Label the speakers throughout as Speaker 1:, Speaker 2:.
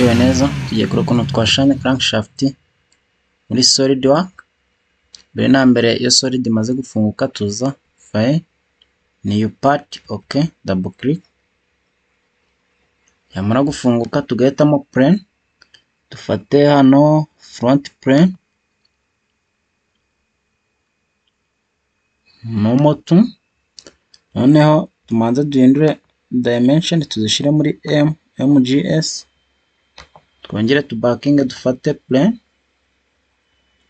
Speaker 1: Mwiriwe neza, tugiye kureba ukuntu twashushanya crankshaft muri SolidWorks. Mbere na mbere iyo solid imaze gufunguka tuza file, new part, ok, double click. Yamara gufunguka tugahitamo plane, dufate hano front plane, normal to, noneho tumanze duhindure dimension tuzishyire muri MGS. Twongere tubakinge dufate plane,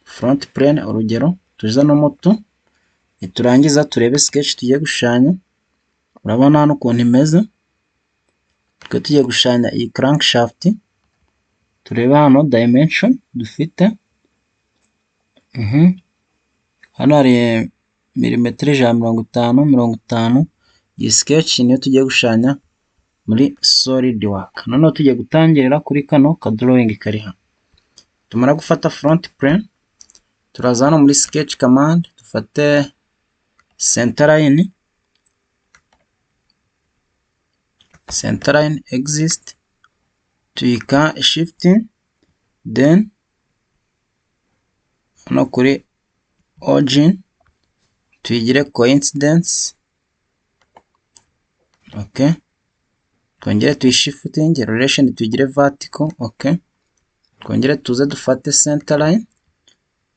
Speaker 1: front plane urugero tuza no moto. Niturangiza turebe sketch tugiye gushushanya. Urabona hano ukuntu imeze. Twe tugiye gushushanya iyi crankshaft. Turebe hano dimension dufite. Hano hari milimetero 150. Iyi sketch niyo tugiye gushushanya muri SolidWorks. Noneho tugiye gutangirira kuri kano ka drawing kari hano. Tumara gufata front plane, turaza hano muri sketch command dufate center line exist, tuyika shifting, then hano kuri origin tuyigire coincidence, ok. Twongere tuyishifting, relation tuyigire vertical, ok. Twongere tuze dufate center line,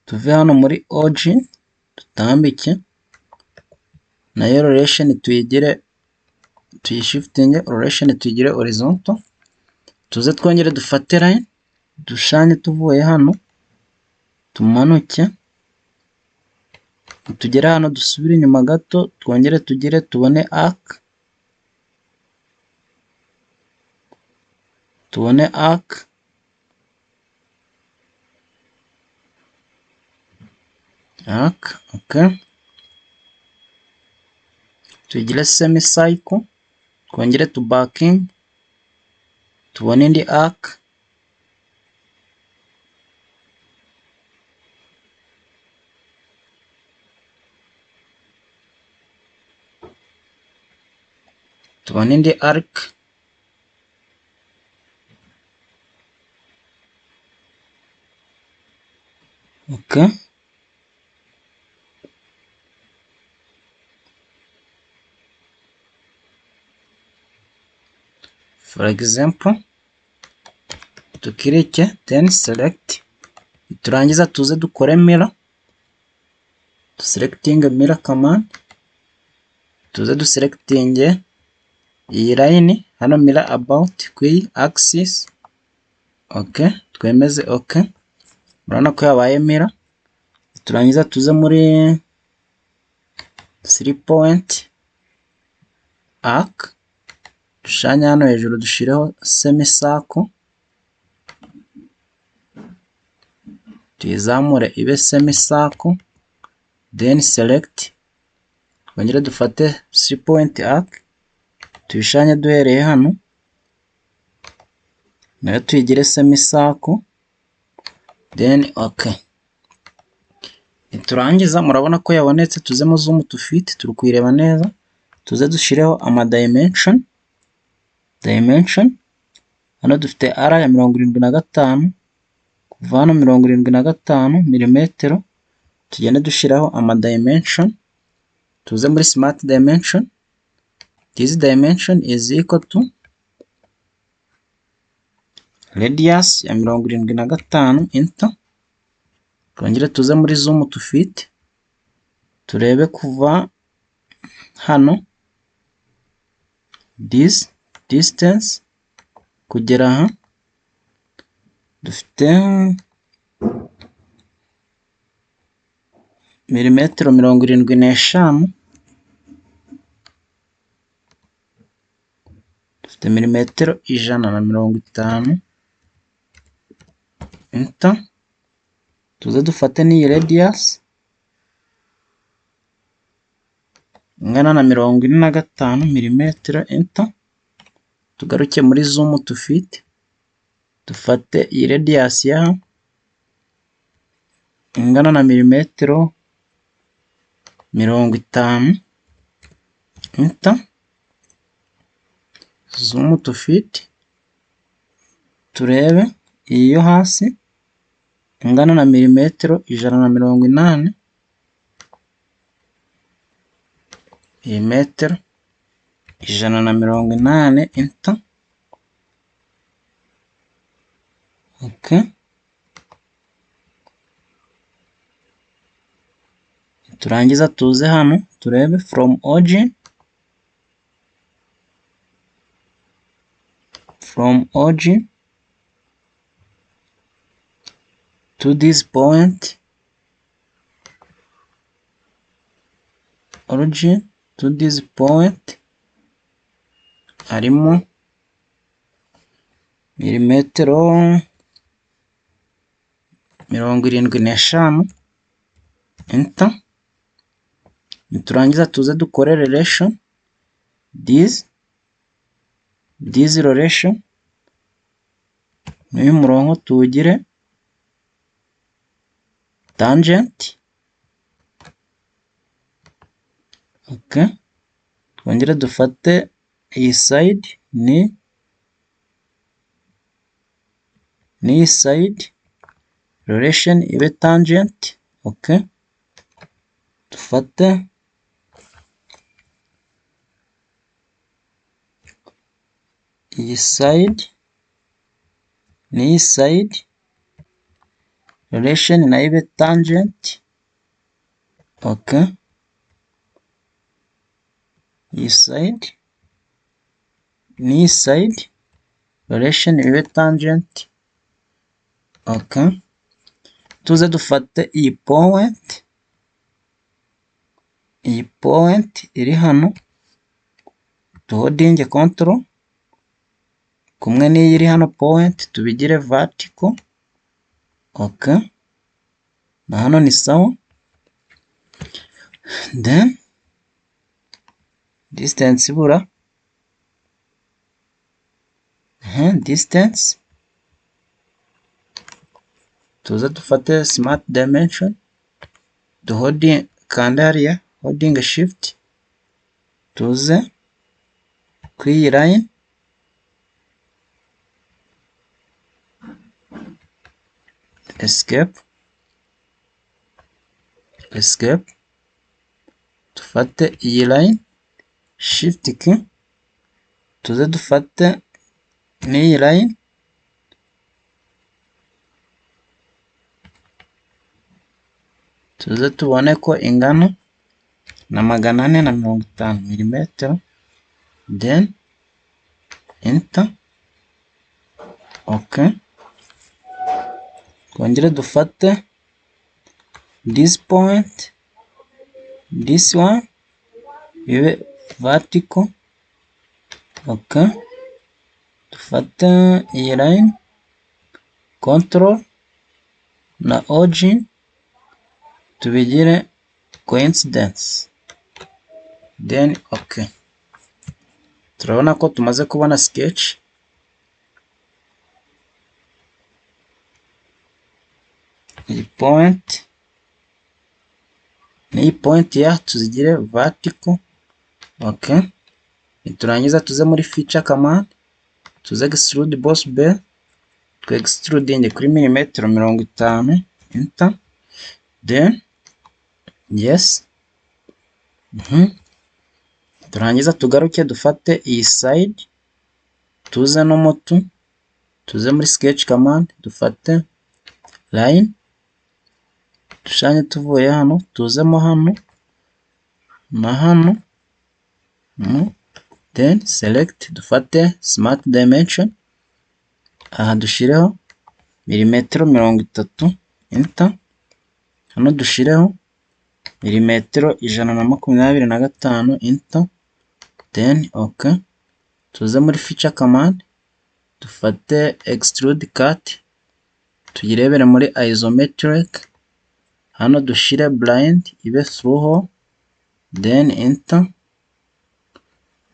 Speaker 1: tuve hano muri origin tutambike, nayo relation tuyigire tuyishifting, relation tuyigire horizontal. Tuze twongere dufate line dushanye tuvuye hano tumanuke, tugere hano dusubire inyuma gato, twongere tugire tubone arc, tubone arc, ok. Tugire semicircle, twongere tubaking, tubone indi arc, tubone indi arc, ok. For example, tukirike then select, turangiza tuze dukore mirror, selecting mirror command, tuze duselecting iyi line hano mirror about kwi axis, ok. Twemeze ok, murabona ko yabaye mirror. Turangiza tuze muri 3 point arc, dushanya hano hejuru dushireho semicircle, tuyizamure ibe semicircle, then select, twongere dufate 3 point arc, tuyishanye duhereye hano, nayo tuyigire semicircle, then ok. Niturangiza murabona ko yabonetse, tuze mu zoom to fit, turi kuyireba neza. Tuze dushireho ama dimension, hano dufite R ya 75, kuva hano 75 milimetero, tugende dushiraho ama dimension, tuze muri smart dimension, this dimension is equal to radius ya 75 enter. Twongere tuze muri zoom to fit, turebe kuva hano this distance kugera aha dufite milimetero 75, dufite milimetero 150 enter. Tuze dufate n'iyi radius ingana na 45 milimetero enter. Tugaruke muri zoom to fit, dufate iyi radius yaho ingana na milimetero 50 enter. zoom to fit, turebe iyi yo hasi ingana na milimetero 180, milimetero 180 enter. Okay. Turangiza tuze hano turebe from origin to this point, harimo milimetero 75 enter. Niturangiza tuze dukore relation this relation n'uyu murongo tuwugire tangent. Okay. Twongere dufate iyi side n'iyi side relation ibe tangent. Okay. Dufate iyi side n'iyi side relation nayo ibe tangent. Okay. Iyi side n'iyi side relation ibe tangent. Okay. Tuze dufate iyi point iri hano tuhodinge control kumwe n'iyi iri hano point tubigire vertical. Okay. Na hano ni sawa. Then distance ibura distance tuze dufate smart dimension kande hariya holding shift tuze kuri iyi line escape dufate iyi line shift key tuze dufate n'iyi line tuze tubone ko ingana na 450 milimetero. Then enter. Okay. Twongere dufate this point, this one ibe vertical. Okay. Dufate iyi line control na origin tubigire coincidence. Then okay. Turabona ko tumaze kubona sketch. Iyi point n'iyi point ya tuzigire vertical. Okay. Niturangiza tuze muri feature command tuze extrude boss bevel twe extruding kuri milimetero 50 enter. Then yes. Turangiza tugaruke dufate iyi side tuze no moto tuze muri sketch command dufate line dushanye tuvuye hano tuzemo hano na hano. Then select dufate smart dimension aha dushireho milimetero 30 enter. Hano dushireho milimetero 125 enter. Then okay. Tuze muri feature command dufate extrude cut tuyirebere muri isometric. Hano dushire blind ibe through hole. Then enter.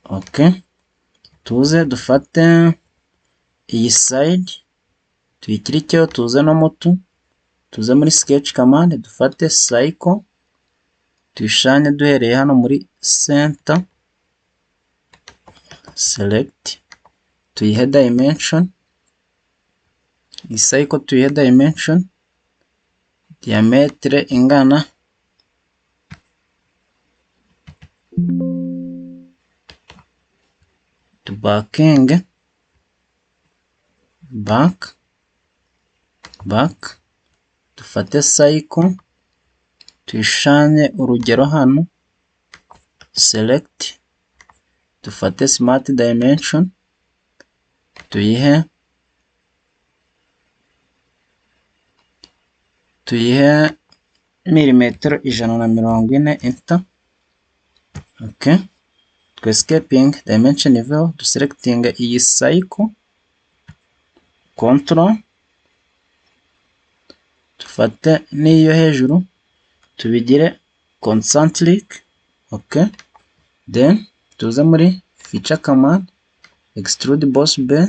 Speaker 1: Okay. Tuze dufate iyi side tuyikirikeho tuze no moto tuze muri sketch command dufate cycle tuyishanye duhereye hano muri center. Select tuyihe dimension iyi cycle tuyihe dimension diameter ingana to backing back dufate cycle tuyishanye urugero hano select dufate smart dimension tuyihe milimetero 140 enter. Okay, twe escaping dimension level duselecting iyi cycle control dufate n'iyo hejuru tubigire concentric. Okay, then tuze muri feature command extrude boss bay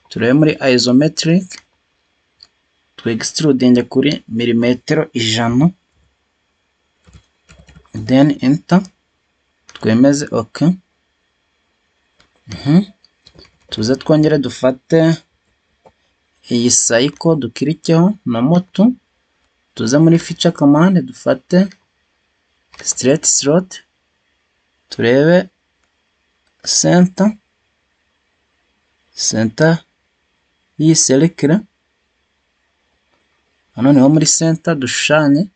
Speaker 1: turebe muri isometric twe extruding kuri milimetero 100 then enter twemeze. Okay, tuze twongere dufate iyi cycle dukirikeho na moto tuze muri feature command dufate straight slot turebe center iyi circle hano niho muri center dushushanye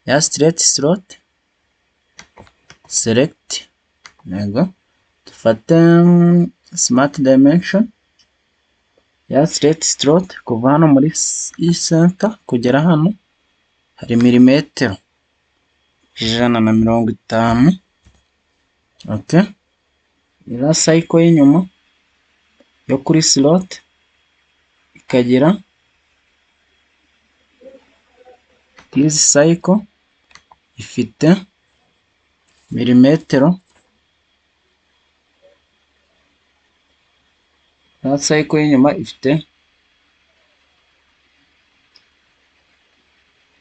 Speaker 1: ya straight slot select nego dufate smart dimension ya straight slot kuva hano muri center kugera hano hari milimetero 150. Okay, ira cycle y'inyuma yo kuri slot ikagira this cycle ifite milimetero na cycle y'inyuma ifite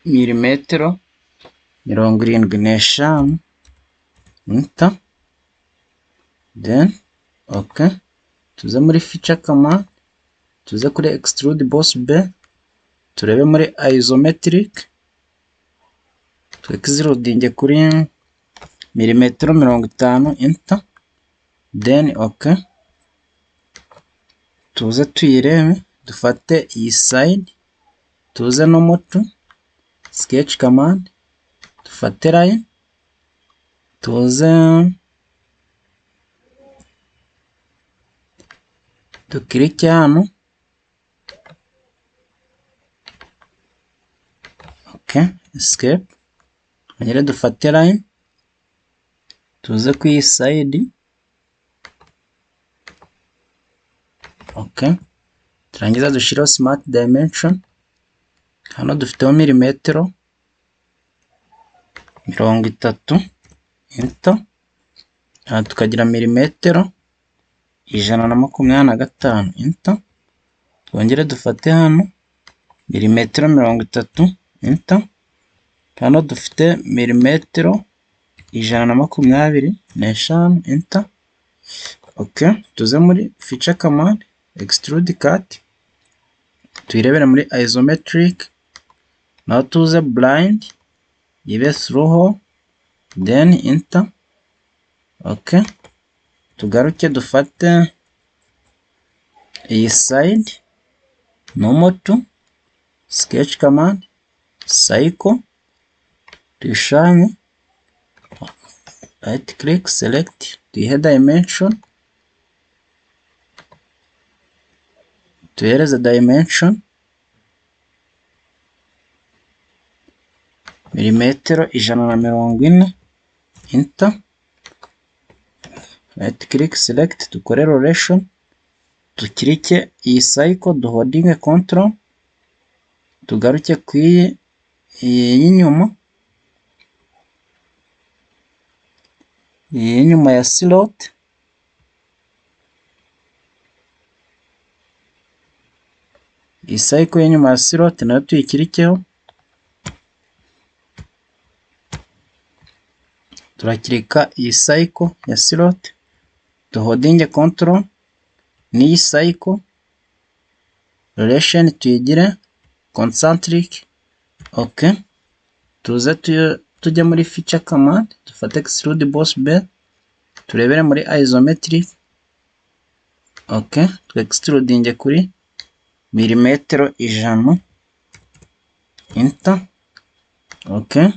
Speaker 1: milimetero 75 enter. Then okay, tuze muri feature command tuze kuri extrude boss bay turebe muri isometric twextruding kuri milimetero 50 enter. Then okay, tuze tuyirebe dufate iyi side tuze no moto sketch command dufate line tuze dukirike hano. Okay, escape twongere dufate line tuze ku iyi side. Okay, turangiza dushireho smart dimension hano dufiteho milimetero 30 enter. Aha tukagira milimetero 125 enter. Twongere dufate hano milimetero 30 enter. Hano dufite milimetero 125 enter. Okay, tuze muri feature command extrude cut tuyirebere muri isometric naho tuze blind ibe through hole then enter. Okay, tugaruke dufate iyi side no moto sketch command cycle tuyishanye right click select tuyihe dimension tuhereze dimension milimetero 140 enter. Right click select dukore rotation tukirike iyi cycle duholding control tugaruke ku y'inyuma ya slot iyi cycle y'inyuma ya slot nayo tuyikirikeho turakirika iyi cycle ya slot duholding control n'iyi cycle relation tuyigire concentric. Okay, tuze tujye muri feature command, dufate extrude boss bevel, turebere muri isometric. Okay, extrudinge kuri milimetero 100, enter. Okay,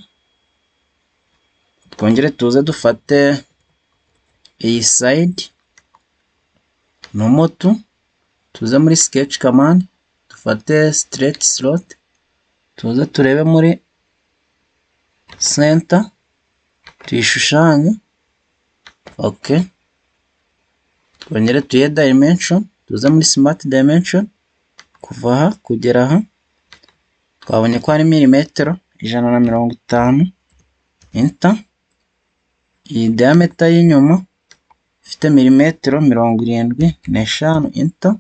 Speaker 1: twongere tuze dufate iyi side nomotu, tuze muri sketch command, dufate straight slot, tuze turebe muri center, tuyishushanye. Okay, twongere tuye dimension, tuze muri smart dimension, kuva aha kugera aha twabonye ko ari milimetero 150, enter. Iyi diameter y'inyuma ifite milimetero 75, enter.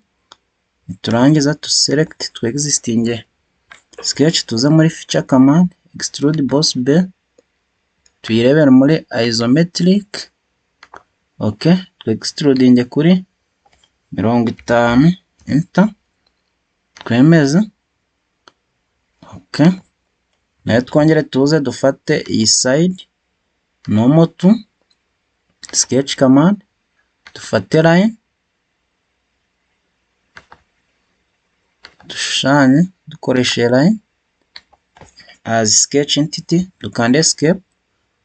Speaker 1: Niturangiza tu select tu existing sketch, tuze muri feature command, extrude boss bevel, tuyirebere muri isometric. Okay, tu extruding kuri 50, enter, twemeze. Okay, nayo twongere tuze dufate iyi side nomotu, sketch command, dufate line, dushushanye dukoreshe line as sketch entity, dukande escape,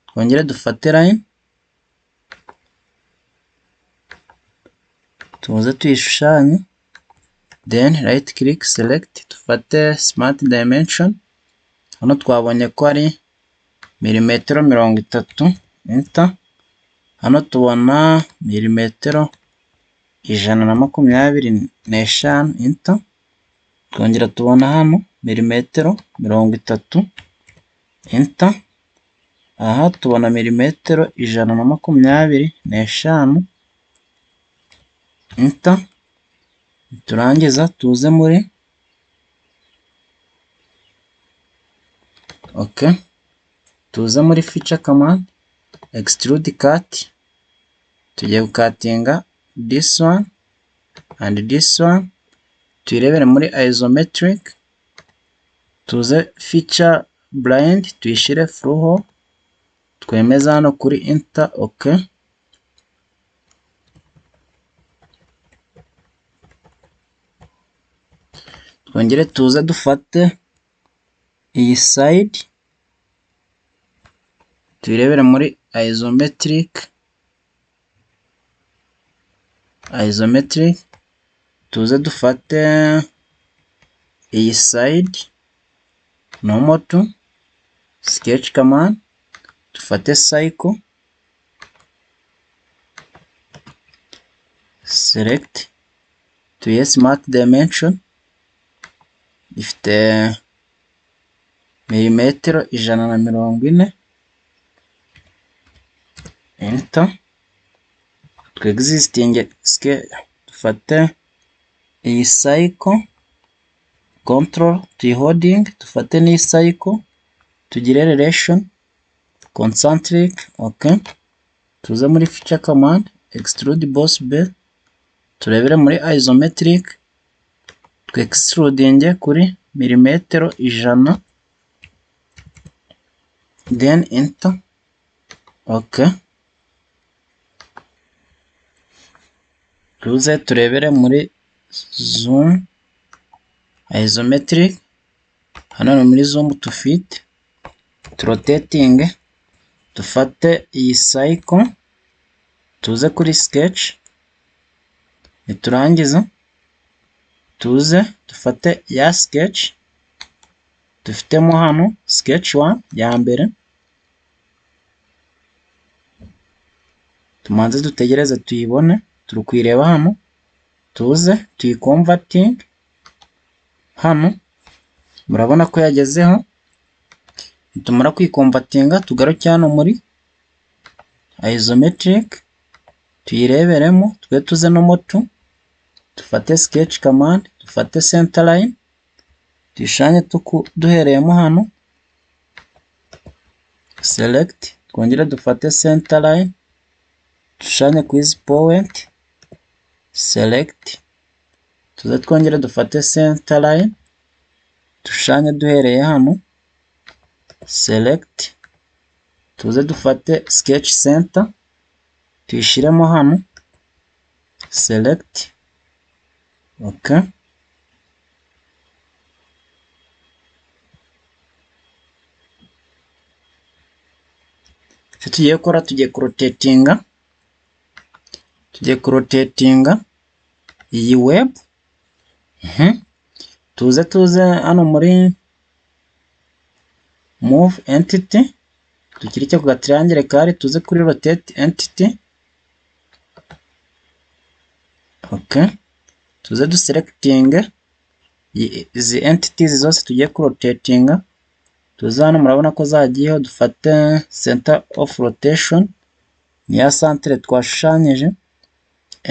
Speaker 1: twongere dufate line, tuze tuyishushanye, then right click select, dufate smart dimension. Hano twabonye ko ari milimetero 30, enter. Hano tubona milimetero 125, enter. Twongera tubona hano milimetero 30, enter. Aha tubona milimetero 125, enter. Turangiza tuze muri okay, tuze muri feature command, extrude cut, tugiye gukatinga this one and this one, tuyirebere muri isometric, tuze feature blind, tuyishire through hole, twemeza hano kuri enter. Okay, twongere tuze dufate iyi side, tuyirebere muri isometric, tuze dufate iyi side nomotu, sketch command, dufate cycle, select, tuye smart dimension, ifite milimetero 140, enter. Tu existing scale, dufate iyi cycle, control tuyi holding, dufate ni cycle, tugire relation concentric. Okay, tuze muri feature command, extrude boss bevel, turebere muri isometric, tu extruding kuri milimetero 100, then enter. Okay, tuze turebere muri zoom isometric, hano ni muri zoom to fit, rotating, dufate iyi cycle, tuze kuri sketch, niturangiza tuze dufate ya sketch, dufitemo hano sketch 1 ya mbere, tumanze dutegereze tuyibone, turi kuyireba hano, tuze tuyiconverting hano, murabona ko yagezeho. Nitumara kuyiconvertinga tugaruke hano muri isometric, tuyireberemo, twe tuze no motu, dufate sketch command, dufate center line, tuyishanye duhereyemo hano, select, twongere dufate center line, dushanye ku izi point, select, tuze twongere dufate center line dushushanye duhereye hano, select, tuze dufate sketch center tuyishiremo hano, select, okay. Icyo tugiye gukora tugiye kurotatinga iyi web, tuze hano muri move entity dukirike ku gatriangle kari, tuze kuri rotate entity, okay. Tuze duselectinge izi entities zose tugiye kurotatinga, tuze hano murabona ko zagiyeho, dufate center of rotation niya centre twashushanyije,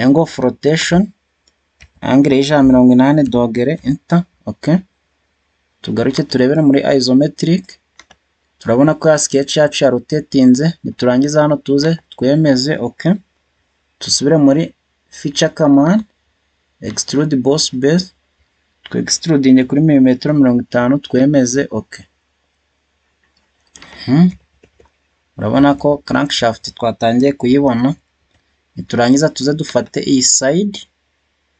Speaker 1: angle of rotation, angle y'180 dogere, enter, okay. Tugaruke turebere muri isometric, turabona ko ya sketch yacu ya rotatinze, niturangiza hano tuze twemeze, okay. Tusubire muri feature command, extrude boss base, twe extrudinge kuri 50mm, twemeze, okay. Urabona ko crankshaft twatangiye kuyibona, niturangiza tuze dufate iyi side,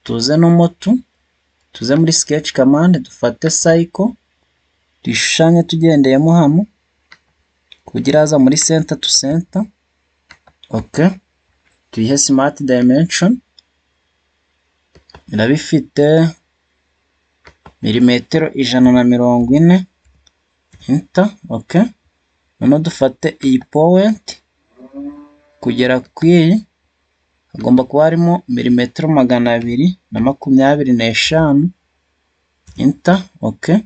Speaker 1: tuze no motu, tuze muri sketch command dufate cycle, tuyishushanye tugendeyemo hano kugira aza muri center to center, okay. Tuyihe smart dimension, irabifite milimetero 140, enter, okay. Noneho dufate iyi point kugera kw'iyi hagomba kuba harimo milimetero 225, enter, okay.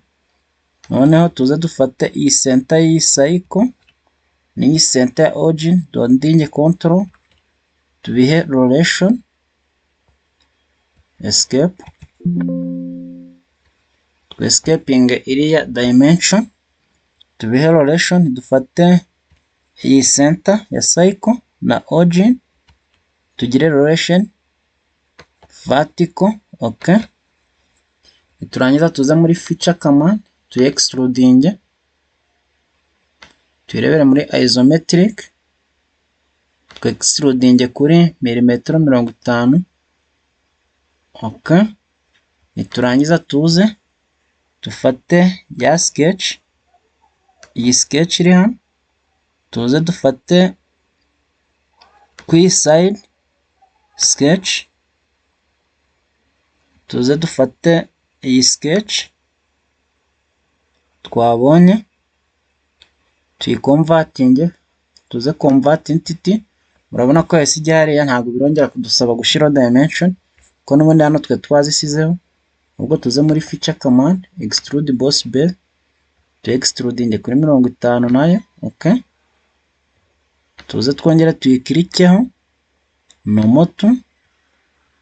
Speaker 1: Noneho tuze dufate iyi center y'iyi cycle n'iyi center ya origin, dodinge control, tubihe rotation, escape, escaping iriya dimension, tubihe rotation, dufate iyi center ya cycle na origin tugire rotation vertical, okay. Turangiza tuze muri feature command tu extrudinge, turebere muri isometric, tu extrudinge kuri 50mm, okay. Niturangiza tuze dufate ya sketch, iyi sketch iri hano, tuze dufate kuri side sketch, tuze dufate iyi sketch twabonye tuyikonvatinge, tuze convert entity, murabona ko yahise ijya hariya, ntabwo birongera kudusaba gushyiraho dimension kuko n'ubundi hano twe twazisizeho, ubwo tuze muri feature command extrude boss base, tu extrudinge kuri 50 nayo, okay. Tuze twongere tuyikirikeho no motu,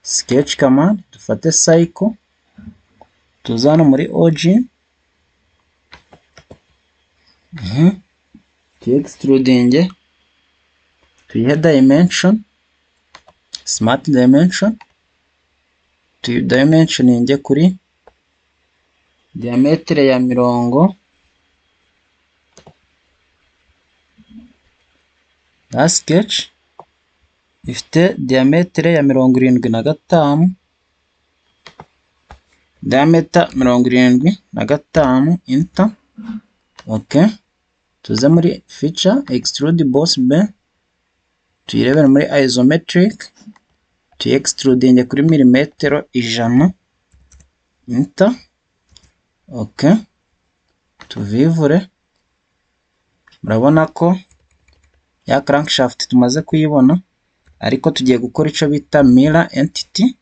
Speaker 1: sketch command dufate cycle, tuze hano muri origin, tu extrudinge, tuyihe dimension, smart dimension, tu dimensioninge kuri diameter ya 50, na sketch ifite diameter ya 75, diameter 75, enter, okay. Tuze muri feature extrude boss base, tuyirebere muri isometric, tu extrudinge kuri 100mm, enter, okay. Tuvivure, murabona ko ya crankshaft tumaze kuyibona, ariko tugiye gukora icyo bita mirror entity,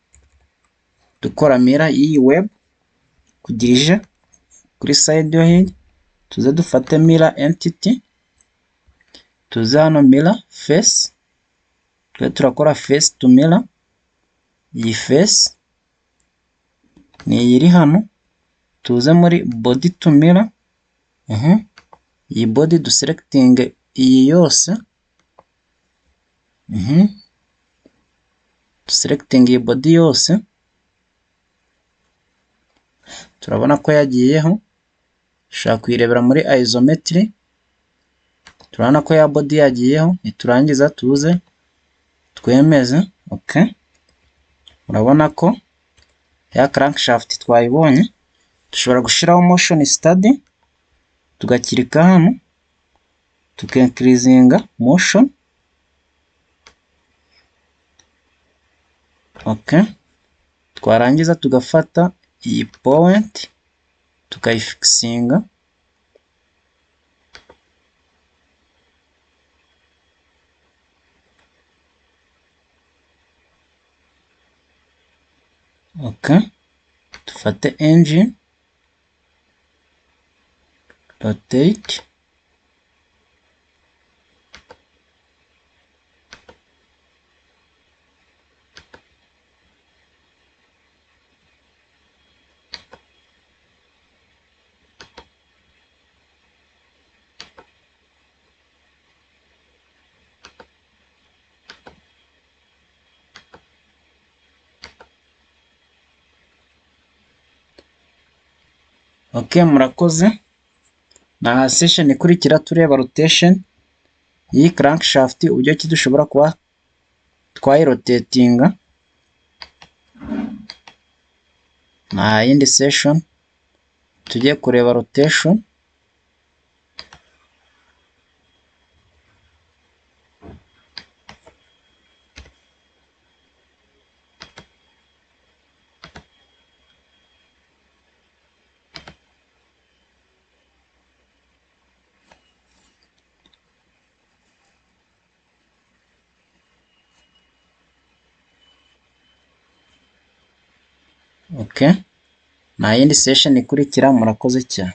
Speaker 1: dukora mirror y'iyi web kugira ije kuri side yo hirya, tuze dufate mirror entity, tuze hano mirror face, twe turakora face to mirror, iyi face ni iyi iri hano, tuze muri body to mirror, iyi body duselecting iyi yose, selecting iyi body yose, turabona ko yagiyeho, dushobora kuyirebera muri isometry, turabona ko ya body yagiyeho, niturangiza tuze twemeze. Okay, murabona ko ya crankshaft twayibonye. Dushobora gushiraho motion study, tugakirika hano, tukincreasinga motion. Okay, twarangiza tugafata iyi point tukayifixinga. Okay, dufate engine, rotate, okay, murakoze. Na session ikurikira tureba rotation iyi crankshaft, uburyo ki dushobora kuba twayirotatinga. Na yindi session tugiye kureba rotation. Okay, na yindi session ikurikira. Murakoze cyane.